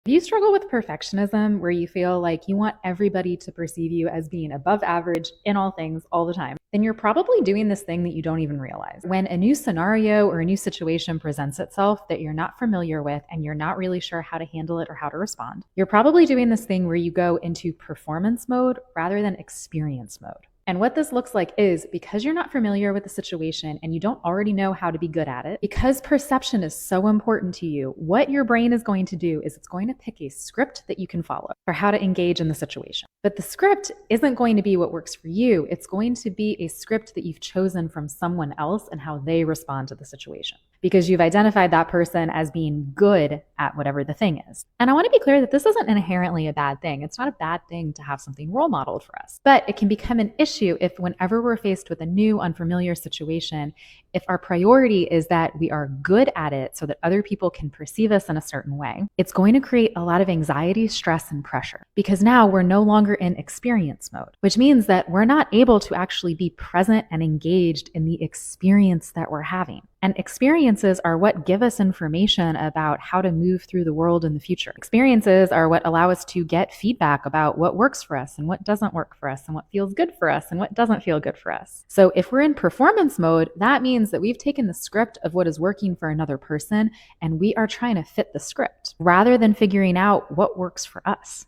If you struggle with perfectionism, where you feel like you want everybody to perceive you as being above average in all things all the time, then you're probably doing this thing that you don't even realize. When a new scenario or a new situation presents itself that you're not familiar with and you're not really sure how to handle it or how to respond, you're probably doing this thing where you go into performance mode rather than experience mode. And what this looks like is because you're not familiar with the situation and you don't already know how to be good at it, because perception is so important to you, what your brain is going to do is it's going to pick a script that you can follow for how to engage in the situation. But the script isn't going to be what works for you. It's going to be a script that you've chosen from someone else and how they respond to the situation, because you've identified that person as being good at whatever the thing is. And I want to be clear that this isn't inherently a bad thing. It's not a bad thing to have something role modeled for us, but it can become an issue if whenever we're faced with a new unfamiliar situation, if our priority is that we are good at it so that other people can perceive us in a certain way, it's going to create a lot of anxiety, stress, and pressure, because now we're no longer in experience mode, which means that we're not able to actually be present and engaged in the experience that we're having. And experiences are what give us information about how to move through the world in the future. Experiences are what allow us to get feedback about what works for us and what doesn't work for us and what feels good for us and what doesn't feel good for us. So if we're in performance mode, that means that we've taken the script of what is working for another person and we are trying to fit the script rather than figuring out what works for us.